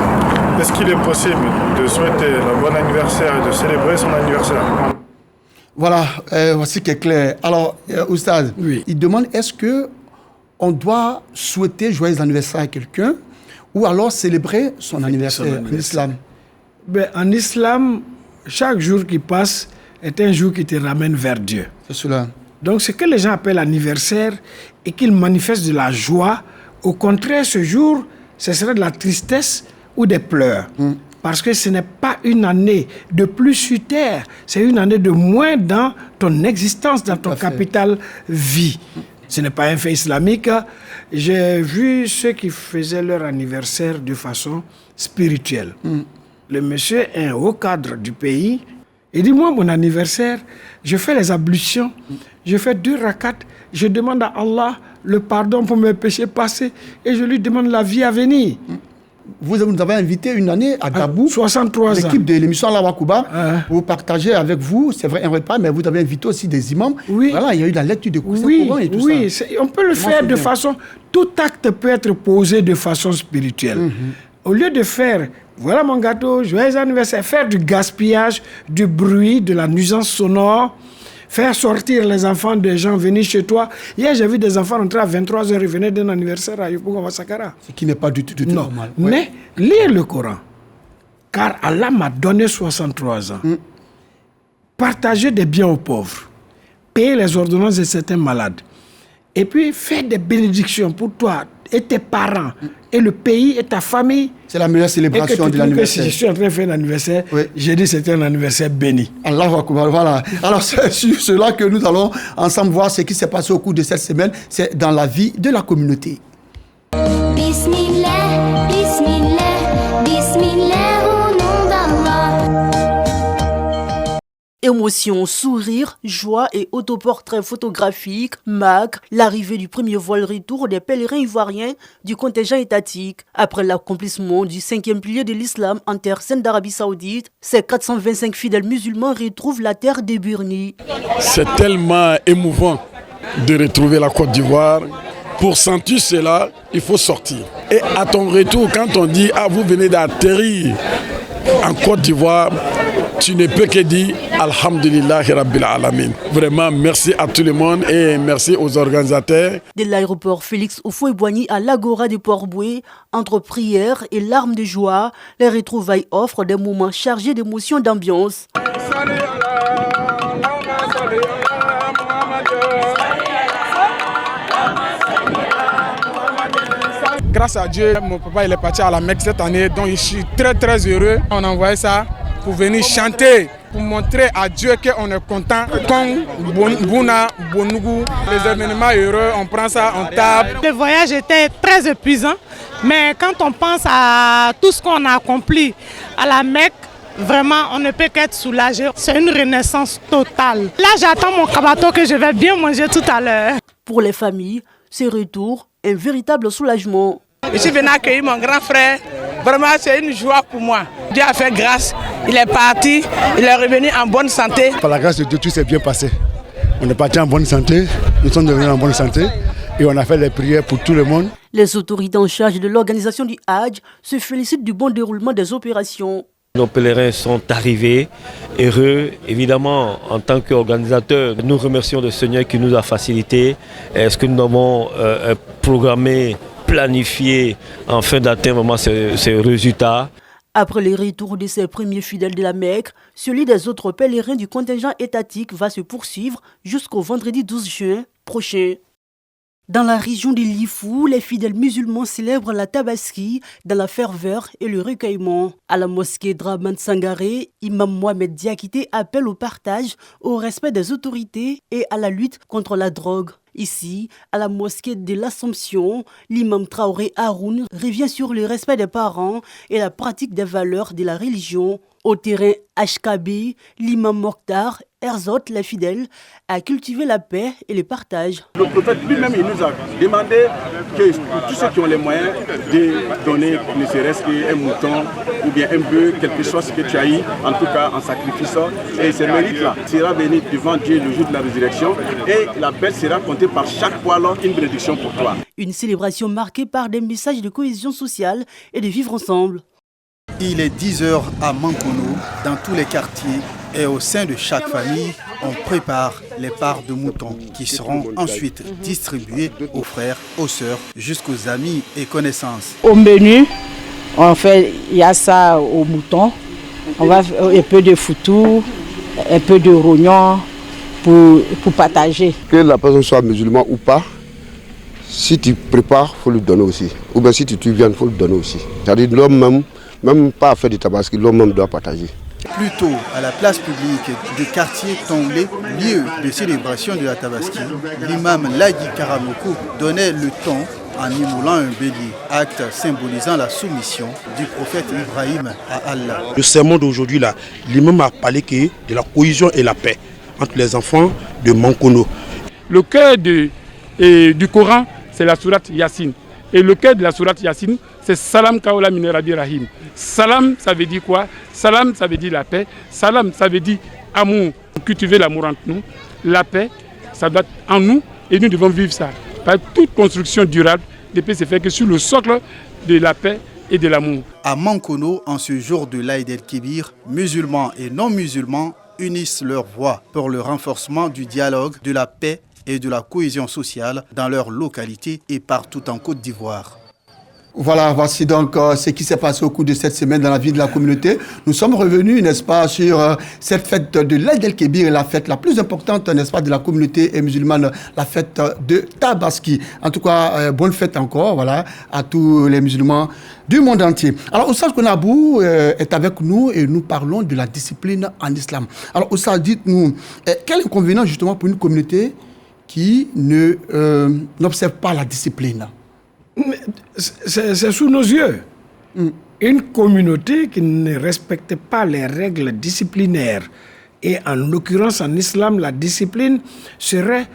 Est-ce qu'il est possible de souhaiter le bon anniversaire et de célébrer son anniversaire? Voilà, voici qui est clair. Alors, Oustaz, il demande est-ce que on doit souhaiter joyeux anniversaire à quelqu'un ou alors célébrer son anniversaire en islam? En islam, chaque jour qui passe est un jour qui te ramène vers Dieu. C'est cela. Donc ce que les gens appellent anniversaire et qu'ils manifestent de la joie, au contraire, ce jour, ce serait de la tristesse ou des pleurs. Parce que ce n'est pas une année de plus sur terre, c'est une année de moins dans ton existence, dans ton capital vie. Ce n'est pas un fait islamique. J'ai vu ceux qui faisaient leur anniversaire de façon spirituelle. Le monsieur est un haut cadre du pays. Il dit, moi, mon anniversaire, je fais les ablutions, je fais 2 rakats, je demande à Allah le pardon pour mes péchés passés et je lui demande la vie à venir. Vous nous avez invité une année à Gabou, 63 ans. L'équipe de l'émission Allah Wakouba, pour partager avec vous, c'est vrai, un repas, mais vous avez invité aussi des imams. Oui. Voilà, il y a eu la lecture de Coran et tout ça. On peut le faire de façon... Tout acte peut être posé de façon spirituelle. Au lieu de faire, voilà mon gâteau, joyeux anniversaire, faire du gaspillage, du bruit, de la nuisance sonore, faire sortir les enfants des gens, venir chez toi. Hier, j'ai vu des enfants rentrer à 23h, ils venaient d'un anniversaire à Yopougon Sakara. Ce qui n'est pas du tout normal. Mais lire le Coran, car Allah m'a donné 63 ans. Partager des biens aux pauvres, payer les ordonnances de certains malades, et puis faire des bénédictions pour toi et tes parents, et le pays et ta famille. C'est la meilleure célébration de l'anniversaire. Si je suis en train de faire un anniversaire, j'ai dit que c'était un anniversaire béni. Allahu Akbar, voilà. Alors c'est sur cela que nous allons ensemble voir ce qui s'est passé au cours de cette semaine. C'est dans la vie de la communauté. Bismillah, Bismillah, Bismillah au nom d'Allah. Émotion, sourire, joie et autoportrait photographique marquent l'arrivée du premier vol retour des pèlerins ivoiriens du contingent étatique. Après l'accomplissement du 5e pilier de l'islam en terre sainte d'Arabie Saoudite, ces 425 fidèles musulmans retrouvent la terre des Burni. C'est tellement émouvant de retrouver la Côte d'Ivoire. Pour sentir cela, il faut sortir. Et à ton retour, quand on dit « Ah, vous venez d'atterrir en Côte d'Ivoire », tu ne peux que dire Alhamdulillahi Rabbil Alamin. Vraiment, merci à tout le monde et merci aux organisateurs. De l'aéroport Félix Houphouët-Boigny à l'Agora de Port-Boué, entre prières et larmes de joie, les retrouvailles offrent des moments chargés d'émotions d'ambiance. Grâce à Dieu, mon papa il est parti à la Mecque cette année, donc je suis très heureux. On a envoyé ça pour venir chanter, pour montrer à Dieu qu'on est content. Comme Bouna, Bonougou, les événements heureux, on prend ça, on tape. Le voyage était très épuisant, mais quand on pense à tout ce qu'on a accompli à la Mecque, vraiment, on ne peut qu'être soulagé. C'est une renaissance totale. Là, j'attends mon kabato que je vais bien manger tout à l'heure. Pour les familles, ce retour est un véritable soulagement. Je suis venu accueillir mon grand frère. Vraiment, c'est une joie pour moi. Dieu a fait grâce. Il est parti, il est revenu en bonne santé. Par la grâce de Dieu, tout s'est bien passé. On est parti en bonne santé, nous sommes devenus en bonne santé et on a fait les prières pour tout le monde. Les autorités en charge de l'organisation du Hajj se félicitent du bon déroulement des opérations. Nos pèlerins sont arrivés heureux. Évidemment, en tant qu'organisateurs, nous remercions le Seigneur qui nous a facilité ce que nous avons programmé, planifié, afin d'atteindre vraiment ces résultats. Après les retours de ces premiers fidèles de la Mecque, celui des autres pèlerins du contingent étatique va se poursuivre jusqu'au vendredi 12 juin prochain. Dans la région de Lifou, les fidèles musulmans célèbrent la Tabaski dans la ferveur et le recueillement. À la mosquée Draman Sangaré, Imam Mohamed Diakité appelle au partage, au respect des autorités et à la lutte contre la drogue. Ici, à la mosquée de l'Assomption, l'imam Traoré Haroun revient sur le respect des parents et la pratique des valeurs de la religion. Au terrain HKB, l'imam Mokhtar exhorte les fidèles à cultiver la paix et le partage. Le prophète lui-même, il nous a demandé que tous ceux qui ont les moyens de donner ne serait-ce qu'un mouton ou bien un bœuf, quelque chose que tu as eu, en tout cas en sacrifice. Et ce mérite-là sera béni devant Dieu le jour de la résurrection et la paix sera comptée par chaque poil une bénédiction pour toi. Une célébration marquée par des messages de cohésion sociale et de vivre ensemble. Il est 10h à Mankono, dans tous les quartiers et au sein de chaque famille, on prépare les parts de moutons qui seront ensuite distribuées aux frères, aux sœurs, jusqu'aux amis et connaissances. Au menu, on fait, il y a ça au mouton. On va faire un peu de foutou, un peu de rognon pour partager. Que la personne soit musulmane ou pas, si tu prépares, il faut lui donner aussi. Ou bien si tu tues viande, il faut lui donner aussi. C'est-à-dire l'homme même pas à faire du tabaski, l'homme même doit partager. Plus tôt, à la place publique du quartier Tonglé, lieu de célébration de la Tabaski, l'imam Ladi Karamoko donnait le ton en immoulant un bélier, acte symbolisant la soumission du prophète Ibrahim à Allah. Le sermon d'aujourd'hui, là, l'imam a parlé de la cohésion et la paix entre les enfants de Mankono. Le cœur du Coran, c'est la sourate Yassine. Et le cœur de la sourate Yassine, c'est Salam Kaola Mine Rabbi Rahim. Salam, ça veut dire quoi? Salam, ça veut dire la paix. Salam, ça veut dire amour. Cultiver l'amour entre nous. La paix, ça doit être en nous et nous devons vivre ça. Par toute construction durable, la paix se fait que sur le socle de la paix et de l'amour. À Mankono, en ce jour de l'Aïd el-Kébir, musulmans et non-musulmans unissent leurs voix pour le renforcement du dialogue, de la paix et de la cohésion sociale dans leur localité et partout en Côte d'Ivoire. Voilà, voici donc ce qui s'est passé au cours de cette semaine dans la vie de la communauté. Nous sommes revenus, n'est-ce pas, sur cette fête de l'Aïd el-Kébir, la fête la plus importante, n'est-ce pas, de la communauté musulmane, la fête de Tabaski. En tout cas, bonne fête encore, voilà, à tous les musulmans du monde entier. Alors, Oussad Konabou est avec nous et nous parlons de la discipline en islam. Alors, Oussad, dites-nous, quel inconvénient justement pour une communauté qui n'observe pas la discipline? C'est sous nos yeux. Une communauté qui ne respecte pas les règles disciplinaires, et en l'occurrence en islam, la discipline serait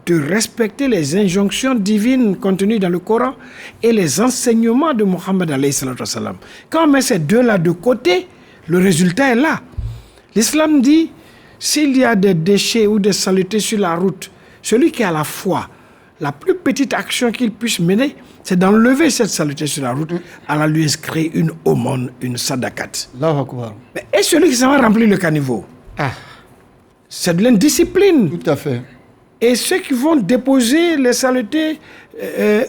de respecter les injonctions divines contenues dans le Coran et les enseignements de Mohammed alayhi salatu wassalam. Quand on met ces deux-là de côté, le résultat est là. L'islam dit, s'il y a des déchets ou des saletés sur la route, celui qui a la foi, la plus petite action qu'il puisse mener, c'est d'enlever cette saleté sur la route, Allah lui inscrit une aumône, une sadakat. Et celui qui s'en va remplir le caniveau, c'est de l'indiscipline. Tout à fait. Et ceux qui vont déposer les saletés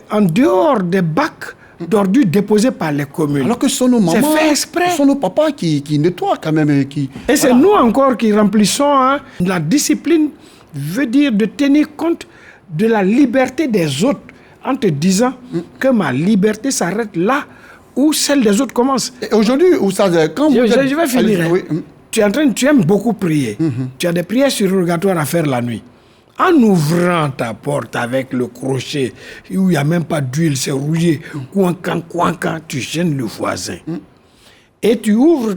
en dehors des bacs d'ordures déposés par les communes. Alors que ce sont nos mamans, c'est fait exprès. Ce sont nos papas qui nettoient quand même. Et c'est nous encore qui remplissons. La discipline veut dire de tenir compte de la liberté des autres, en te disant que ma liberté s'arrête là où celle des autres commence. Et aujourd'hui, quand vous êtes... Je vais finir. Oui. Tu aimes beaucoup prier. Tu as des prières surrogatoires à faire la nuit. En ouvrant ta porte avec le crochet, où il n'y a même pas d'huile, c'est rouillé, quand tu gênes le voisin. Et tu ouvres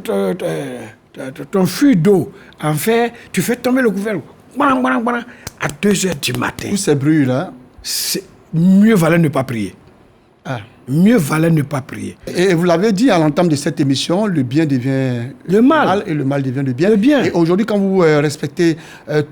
ton fût d'eau en fer, tu fais tomber le couvercle. À 2h du matin. Tous ces bruits-là. Mieux valait ne pas prier. Mieux valait ne pas prier. Et vous l'avez dit à l'entame de cette émission, le bien devient le mal et le mal devient le bien. Et aujourd'hui, quand vous respectez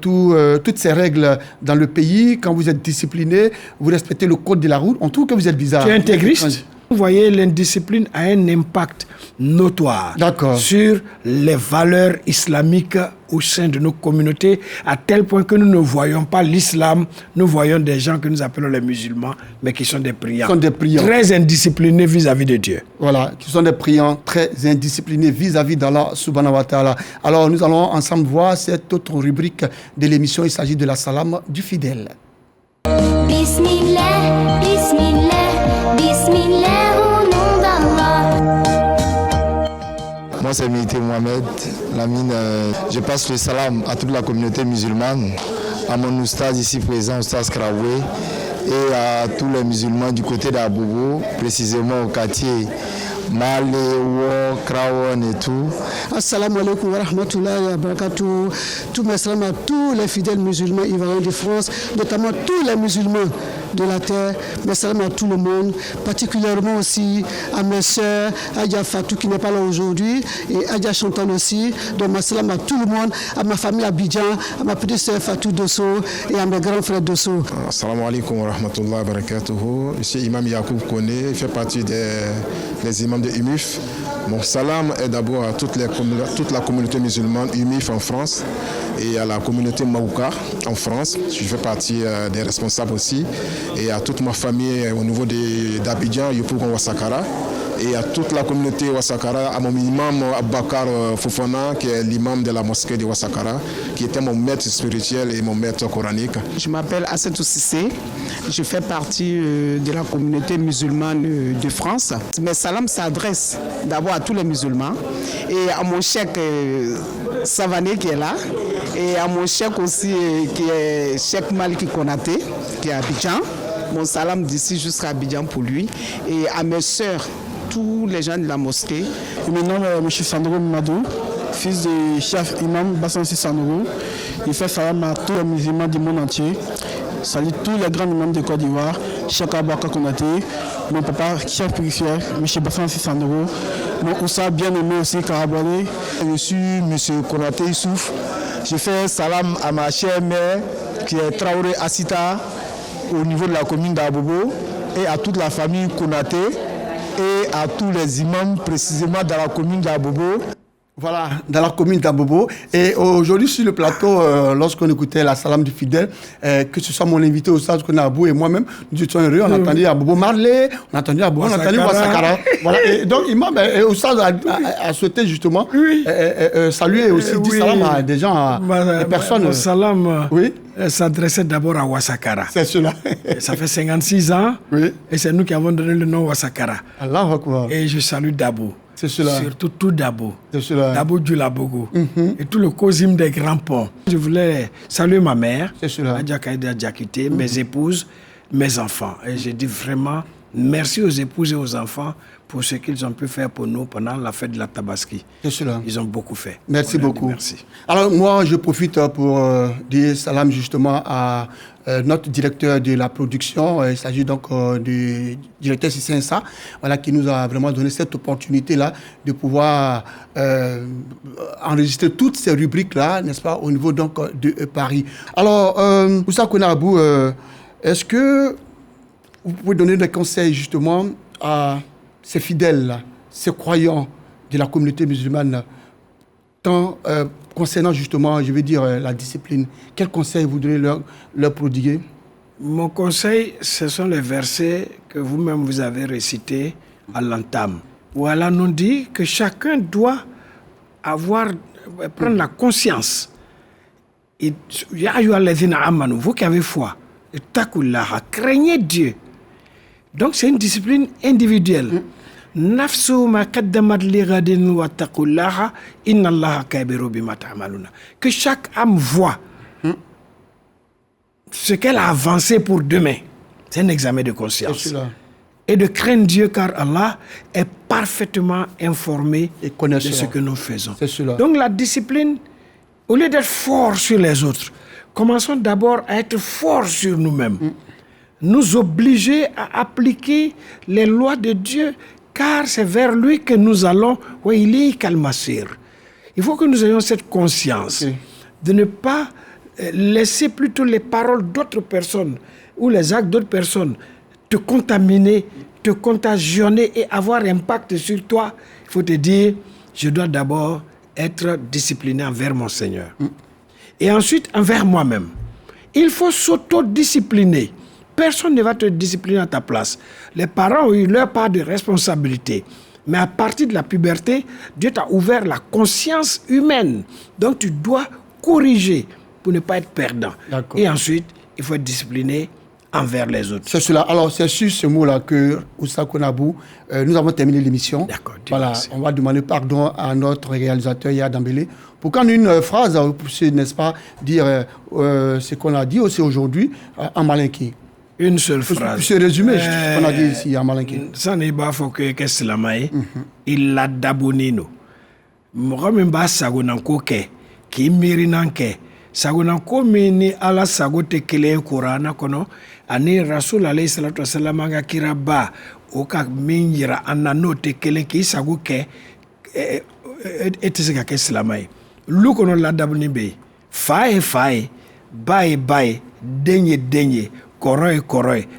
toutes ces règles dans le pays, quand vous êtes discipliné, vous respectez le code de la route, on trouve que vous êtes bizarre. Tu es intégriste. Vous voyez, l'indiscipline a un impact notoire sur les valeurs islamiques au sein de nos communautés, à tel point que nous ne voyons pas l'islam, nous voyons des gens que nous appelons les musulmans, mais qui sont des priants. Très indisciplinés vis-à-vis de Dieu. Voilà, qui sont des priants très indisciplinés vis-à-vis d'Allah subhanahu wa ta'ala. Alors nous allons ensemble voir cette autre rubrique de l'émission, il s'agit de la salam du fidèle. Bismillah, Bismillah, Bismillah au nom d'Allah. Moi c'est Méité Mohamed Lamine. Je passe le salam à toute la communauté musulmane, à mon oustaz ici présent, oustaz Kraoué, et à tous les musulmans du côté d'Abobo, précisément au quartier Malé, Krawon et tout. Assalamu alaikum wa rahmatullahi wa barakatuh. Tous mes salams à tous les fidèles musulmans ivoiriens de France, notamment tous les musulmans de la terre. Mes salams à tout le monde, particulièrement aussi à mes soeurs, Adia Fatou qui n'est pas là aujourd'hui, et Adia Chantal aussi. Donc mes salams à tout le monde, à ma famille Abidjan, à ma petite soeur Fatou Dosso et à mes grands frères Dosso. Assalamu alaikum wa rahmatullahi wa barakatuh. Ici Imam Yacoub Kone, il fait partie des imams de IMUF. Mon salam est d'abord à toute la communauté musulmane UMIF en France et à la communauté Maouka en France. Je fais partie des responsables aussi. Et à toute ma famille au niveau d'Abidjan, Yopougon Ouassakara. Et à toute la communauté Ouassakara, à mon imam Abakar Fofana, qui est l'imam de la mosquée de Ouassakara, qui était mon maître spirituel et mon maître coranique. Je m'appelle Assetou Sissé, je fais partie de la communauté musulmane de France. Mes salams s'adressent d'abord à tous les musulmans et à mon cheikh Savané qui est là, et à mon cheikh aussi qui est Cheikh Maliki Konaté, qui est à Abidjan. Mon salam d'ici jusqu'à Abidjan pour lui, et à mes sœurs, tous les gens de la mosquée. Mon nom est M. Sandro Madou, fils du chef imam Bassansi Sandro. Il fait salam à tous les musulmans du monde entier. Salut tous les grands imams de Côte d'Ivoire, Cheikh Abouaka Konaté, mon papa, chef purifieur, M. Bassansi Sandro, mon Oussa bien-aimé aussi, Karabouane. Je suis M. Konaté Issouf. Je fais salam à ma chère mère, qui est Traoré Assita, au niveau de la commune d'Abobo, et à toute la famille Konaté, et à tous les imams précisément dans la commune d'Abobo. Voilà, dans la commune d'Abobo. Et aujourd'hui sur le plateau, lorsqu'on écoutait la salam du fidèle, que ce soit mon invité au stade Konabou et moi-même, nous étions heureux. On entendait Abobo Marley, on entendait Abobo, on entendait Ouassakara. Voilà. Et donc Imam au stade a souhaité justement saluer aussi, dire salam à des gens, à des personnes. Mon salam s'adressait d'abord à Ouassakara. C'est cela. Ça fait 56 ans et c'est nous qui avons donné le nom Ouassakara. Allahu Akbar. Et je salue Dabo. C'est cela. Surtout tout Dabo. C'est cela. Dabo Djoulabogo. Et tout le COSIM des grands ponts. Je voulais saluer ma mère, Adja Kaïda Djakité, mes épouses, mes enfants. Et je dis vraiment merci aux épouses et aux enfants pour ce qu'ils ont pu faire pour nous pendant la fête de la Tabaski. C'est cela. Ils ont beaucoup fait. Merci beaucoup. Merci. Alors moi, je profite pour dire salam justement à notre directeur de la production. Il s'agit donc du directeur Sissensa, voilà, qui nous a vraiment donné cette opportunité-là de pouvoir enregistrer toutes ces rubriques-là, n'est-ce pas, au niveau donc de Paris. Alors, Oussa Konabou, est-ce que vous pouvez donner des conseils justement à ces fidèles, ces croyants de la communauté musulmane, tant concernant justement, je veux dire, la discipline? Quels conseils vous voudrez leur prodiguer? Mon conseil, ce sont les versets que vous-même vous avez récités à l'entame, où Allah nous dit que chacun doit prendre la conscience. Ya ayyuhalladhina amanu, vous qui avez foi, ittaqullaha, craignez Dieu. Donc c'est une discipline individuelle. Nafsu ma qaddamat li ghadin wa taqullaha inna Allaha kabiru bima ta'maluna. Que chaque âme voit ce qu'elle a avancé pour demain. C'est un examen de conscience. Et de craindre Dieu car Allah est parfaitement informé de ce que nous faisons. Donc la discipline, au lieu d'être fort sur les autres, commençons d'abord à être forts sur nous-mêmes. Nous obliger à appliquer les lois de Dieu, car c'est vers lui que nous allons. Il faut que nous ayons cette conscience de ne pas laisser plutôt les paroles d'autres personnes ou les actes d'autres personnes te contaminer, te contagionner et avoir impact sur toi. Il faut te dire, je dois d'abord être discipliné envers mon Seigneur. Et ensuite envers moi-même. Il faut s'autodiscipliner. Personne ne va te discipliner à ta place. Les parents ont eu leur part de responsabilité. Mais à partir de la puberté, Dieu t'a ouvert la conscience humaine. Donc tu dois corriger pour ne pas être perdant. Et ensuite, il faut être discipliné envers les autres. C'est cela. Alors, c'est sur ce mot-là que, Oussa Konabou, nous avons terminé l'émission. D'accord. Voilà, on va demander pardon à notre réalisateur Yad Dambélé pour qu'en une phrase, n'est-ce pas, dire ce qu'on a dit aussi aujourd'hui en malinki. Une seule phrase. C'est résumé ce qu'on a dit ici en malinki. Ça n'est pas faut que c'est la maille. Il l'a dabonino. Moi-même, sagonanko ke, qui mirinanke. Sagonanko mini ala sagote kele Qur'ana kono. Ani Rasul alayhi salatu wasalam anga kiraba oka minjira ananote kele ki sago ke eteseka ke islamai. Lukono la daboni be. Fae, bae, denye, koroy,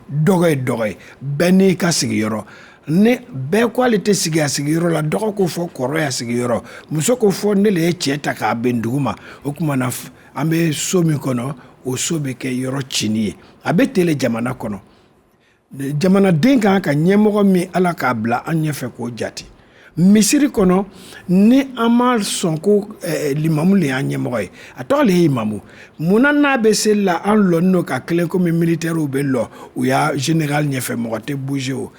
dogoy, beni ka sigiyoro. ne bɛɛ ko ale tɛ sigi a sigiyɔrɔ la dɔgɔ ko fɔ kɔrɔ y'a sigiyɔrɔ muso ko fɔ ne le ye cɛ ta k'a bɛn dugu ma o tuma na an bɛ so min kɔnɔ o so bɛ kɛ yɔrɔ cini ye a bɛ tele jamana kɔnɔ jamanaden kan ka ɲɛmɔgɔ min ala k'a bila an ɲɛfɛ k'o jate misiri kɔnɔ ni an ma sɔn ko limamu le y'an ɲɛmɔgɔ ye a tɔgɔ le ye imamu munna n'a bɛ seli la an lɔnnen don ka kelen komi militaires bɛ lɔ u y'a général ɲɛfɛ mɔgɔ tɛ bouger o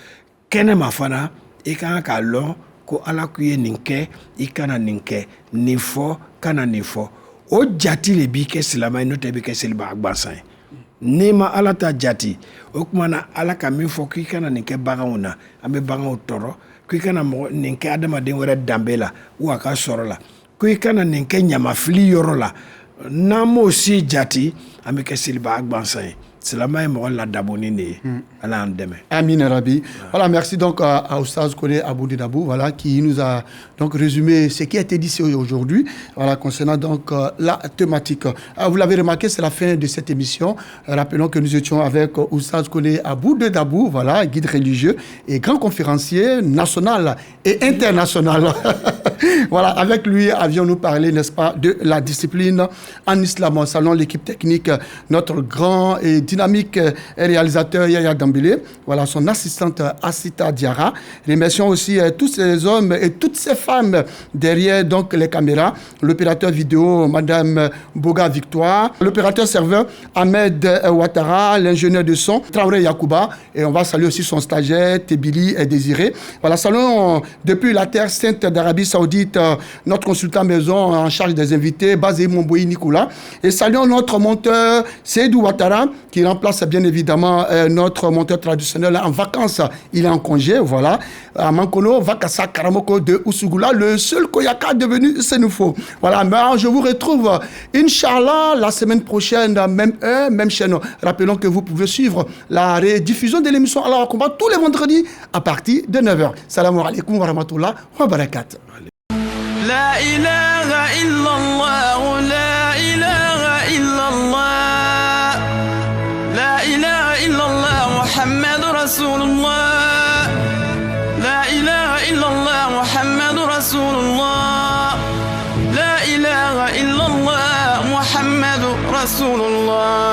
kɛnɛma fana i kan k'a lɔn ko ala k'u ye nin kɛ i kana nin kɛ nin fɔ kana nin fɔ o jati le b'i kɛ silamɛ ye n'o tɛ i bɛ kɛ selibaga gansan ye n'i ma ala ta jati o tuma na ala ka min fɔ k'i kana nin kɛ baganw na an bɛ baganw tɔɔrɔ k'i kana nin kɛ adamaden wɛrɛ danbe la ou a ka sɔrɔ la k'i kana nin kɛ ɲamafili yɔrɔ la n'an m'o si jati an bɛ kɛ selibaga gansan ye. Amin Rabi. Voilà, merci donc à Oustaz Kone Abou Dedabou, voilà, qui nous a donc résumé ce qui a été dit aujourd'hui, voilà, concernant donc la thématique. Vous l'avez remarqué, c'est la fin de cette émission. Rappelons que nous étions avec Oustaz Kone Abou Dedabou, voilà, guide religieux et grand conférencier national et international. Voilà, avec lui avions-nous parlé, n'est-ce pas, de la discipline en islam. Saluons l'équipe technique, notre grand et dynamique réalisateur Yaya Dambélé, voilà, son assistante Asita Diara. Remercions aussi tous ces hommes et toutes ces femmes derrière donc les caméras, l'opérateur vidéo Madame Boga Victoire, l'opérateur serveur Ahmed Ouattara, l'ingénieur de son Traoré Yakouba, et on va saluer aussi son stagiaire Tebili et Désiré. Voilà, saluons depuis la terre sainte d'Arabie Saoudite notre consultant maison en charge des invités, Bazé Momboui Nicolas, et saluons notre monteur Seydou Ouattara qui remplace bien évidemment notre monteur traditionnel en vacances. Il est en congé, voilà. À Mankono, Vakassa Karamoko de Oussougoula, le seul Koyaka devenu Sénoufo. Voilà, mais je vous retrouve, Inch'Allah, la semaine prochaine, même heure, même chaîne. Rappelons que vous pouvez suivre la rediffusion de l'émission Allah Combat tous les vendredis à partir de 9h. Salam alaikum wa rahmatullah wa barakatuh. La ilaha illallah, la ilaha illallah, la ilaha illallah, Muhammad Rasulullah, la ilaha illallah, Muhammad Rasulullah, la ilaha illallah, Muhammad Rasulullah.